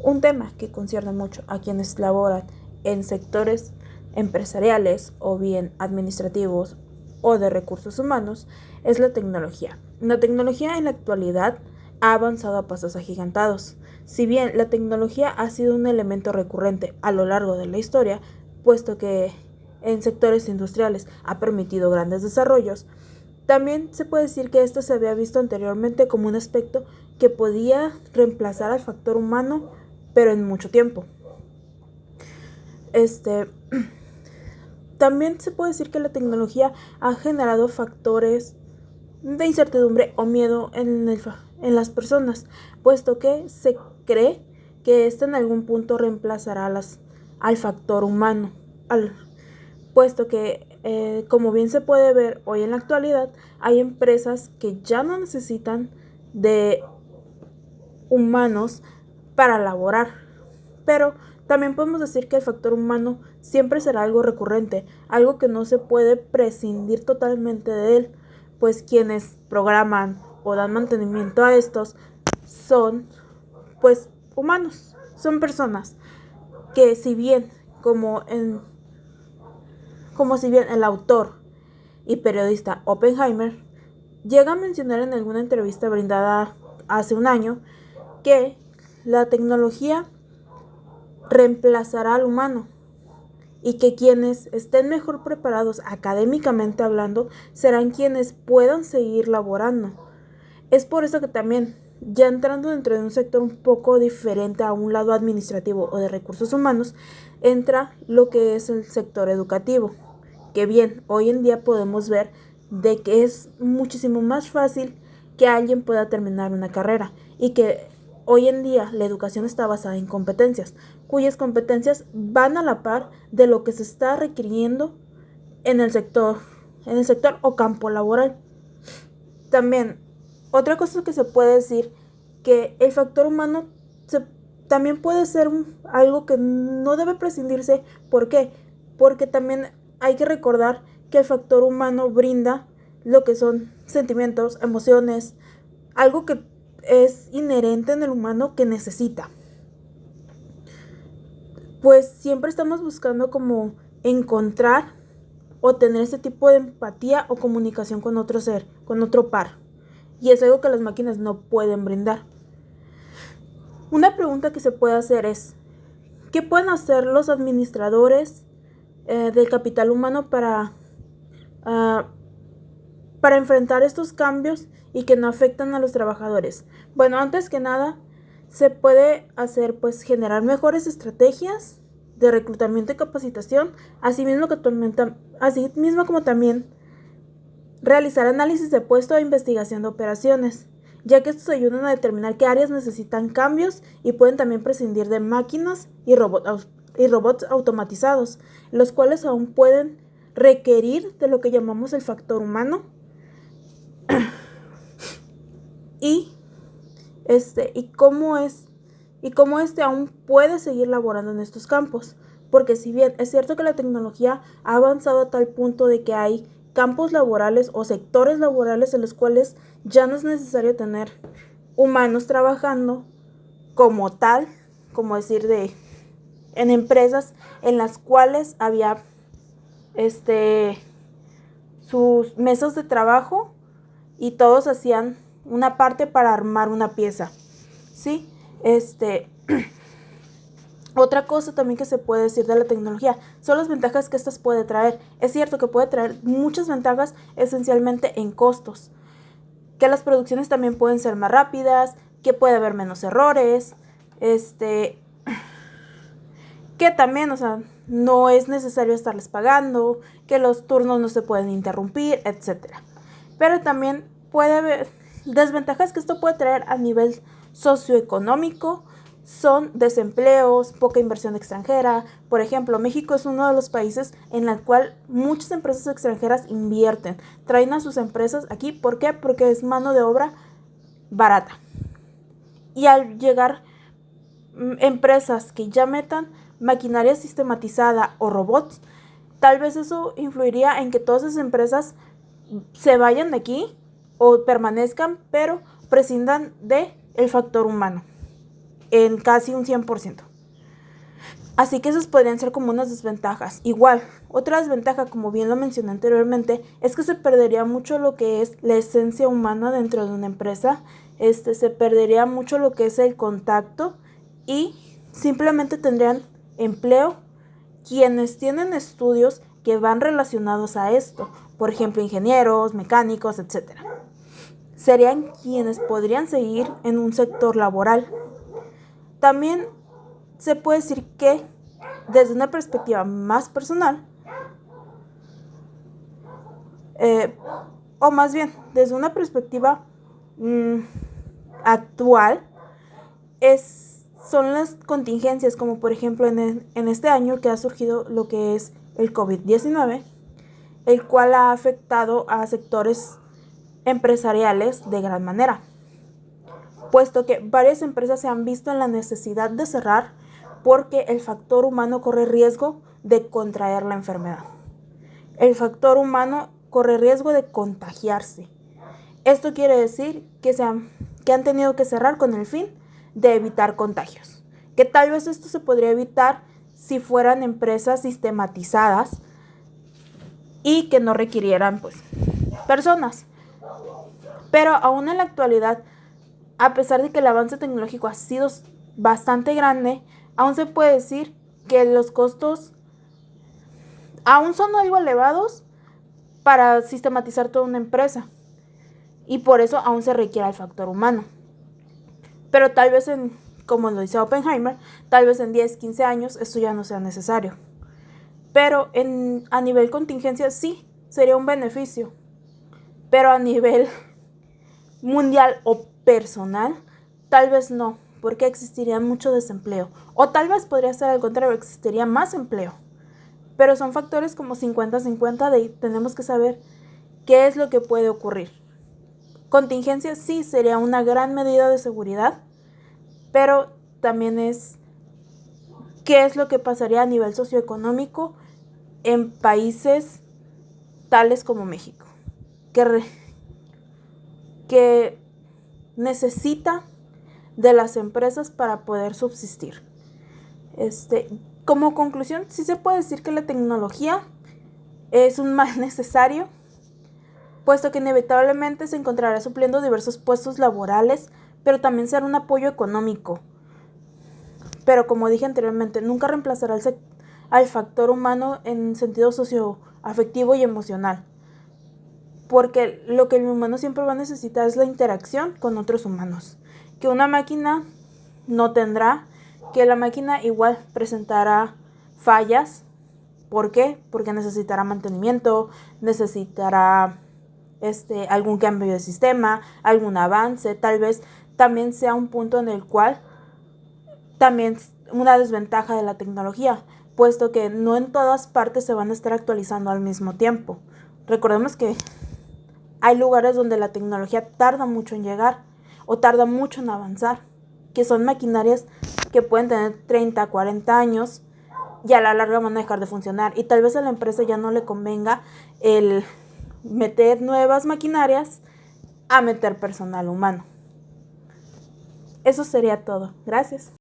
Un tema que concierne mucho a quienes laboran en sectores empresariales o bien administrativos o de recursos humanos es la tecnología. La tecnología en la actualidad ha avanzado a pasos agigantados. Si bien la tecnología ha sido un elemento recurrente a lo largo de la historia, puesto que en sectores industriales ha permitido grandes desarrollos, también se puede decir que esto se había visto anteriormente como un aspecto que podía reemplazar al factor humano, pero en mucho tiempo. También se puede decir que la tecnología ha generado factores de incertidumbre o miedo en las personas, puesto que se cree que éste en algún punto reemplazará al factor humano, puesto que, como bien se puede ver hoy en la actualidad, hay empresas que ya no necesitan de humanos para laborar, pero también podemos decir que el factor humano siempre será algo recurrente, algo que no se puede prescindir totalmente de él, pues quienes programan o dan mantenimiento a estos son pues humanos, son personas que si bien el autor y periodista Oppenheimer llega a mencionar en alguna entrevista brindada hace un año que la tecnología reemplazará al humano y que quienes estén mejor preparados académicamente hablando serán quienes puedan seguir laborando. Es por eso que también, ya entrando dentro de un sector un poco diferente a un lado administrativo o de recursos humanos, entra lo que es el sector educativo, que bien, hoy en día podemos ver de que es muchísimo más fácil que alguien pueda terminar una carrera y que hoy en día la educación está basada en competencias, cuyas competencias van a la par de lo que se está requiriendo en el sector o campo laboral. También, otra cosa que se puede decir, que el factor humano también puede ser algo que no debe prescindirse. ¿Por qué? Porque también hay que recordar que el factor humano brinda lo que son sentimientos, emociones, algo que es inherente en el humano que necesita. Pues siempre estamos buscando como encontrar o tener ese tipo de empatía o comunicación con otro ser, con otro par. Y es algo que las máquinas no pueden brindar. Una pregunta que se puede hacer es, ¿qué pueden hacer los administradores del capital humano para enfrentar estos cambios y que no afectan a los trabajadores? Bueno, antes que nada, se puede hacer pues generar mejores estrategias de reclutamiento y capacitación, asimismo como también realizar análisis de puesto e investigación de operaciones, ya que estos ayudan a determinar qué áreas necesitan cambios y pueden también prescindir de máquinas y robots automatizados, los cuales aún pueden requerir de lo que llamamos el factor humano y cómo aún puede seguir laborando en estos campos, porque si bien es cierto que la tecnología ha avanzado a tal punto de que hay campos laborales o sectores laborales en los cuales ya no es necesario tener humanos trabajando como tal, como decir en empresas en las cuales había sus mesas de trabajo y todos hacían una parte para armar una pieza, ¿sí? Otra cosa también que se puede decir de la tecnología son las ventajas que estas puede traer. Es cierto que puede traer muchas ventajas esencialmente en costos, que las producciones también pueden ser más rápidas, que puede haber menos errores, que también, no es necesario estarles pagando, que los turnos no se pueden interrumpir, etc. Pero también puede haber desventajas que esto puede traer a nivel socioeconómico, son desempleos, poca inversión extranjera. Por ejemplo, México es uno de los países en el cual muchas empresas extranjeras invierten, traen a sus empresas aquí. ¿Por qué? Porque es mano de obra barata. Y al llegar empresas que ya metan maquinaria sistematizada o robots, tal vez eso influiría en que todas esas empresas se vayan de aquí o permanezcan, pero prescindan de el factor humano. en casi un 100%. Así que esas podrían ser como unas desventajas. Igual, otra desventaja, como bien lo mencioné anteriormente, es que se perdería mucho lo que es la esencia humana dentro de una empresa. Se perdería mucho lo que es el contacto y simplemente tendrían empleo quienes tienen estudios que van relacionados a esto. Por ejemplo, ingenieros, mecánicos, etc. Serían quienes podrían seguir en un sector laboral. También se puede decir que desde una perspectiva más personal, o más bien desde una perspectiva actual, son las contingencias, como por ejemplo en este año que ha surgido lo que es el COVID-19, el cual ha afectado a sectores empresariales de gran manera, puesto que varias empresas se han visto en la necesidad de cerrar porque el factor humano corre riesgo de contraer la enfermedad. El factor humano corre riesgo de contagiarse. Esto quiere decir que han tenido que cerrar con el fin de evitar contagios. Que tal vez esto se podría evitar si fueran empresas sistematizadas y que no requirieran personas. Pero aún en la actualidad, a pesar de que el avance tecnológico ha sido bastante grande, aún se puede decir que los costos aún son algo elevados para sistematizar toda una empresa. Y por eso aún se requiere el factor humano. Pero tal vez como lo dice Oppenheimer, tal vez en 10, 15 años esto ya no sea necesario. Pero a nivel contingencia sí, sería un beneficio. Pero a nivel mundial o personal, tal vez no, porque existiría mucho desempleo. O tal vez podría ser al contrario, existiría más empleo. Pero son factores como 50-50 de tenemos que saber qué es lo que puede ocurrir. Contingencia sí sería una gran medida de seguridad, pero también es qué es lo que pasaría a nivel socioeconómico en países tales como México, que necesita de las empresas para poder subsistir. Como conclusión, sí se puede decir que la tecnología es un mal necesario, puesto que inevitablemente se encontrará supliendo diversos puestos laborales, pero también será un apoyo económico. Pero como dije anteriormente, nunca reemplazará al factor humano en sentido socioafectivo y emocional, porque lo que el humano siempre va a necesitar es la interacción con otros humanos, que una máquina no tendrá, que la máquina igual presentará fallas. ¿Por qué? Porque necesitará mantenimiento, necesitará algún cambio de sistema, algún avance, tal vez también sea un punto en el cual también una desventaja de la tecnología, puesto que no en todas partes se van a estar actualizando al mismo tiempo. Recordemos que hay lugares donde la tecnología tarda mucho en llegar o tarda mucho en avanzar, que son maquinarias que pueden tener 30, 40 años y a la larga van a dejar de funcionar. Y tal vez a la empresa ya no le convenga el meter nuevas maquinarias a meter personal humano. Eso sería todo. Gracias.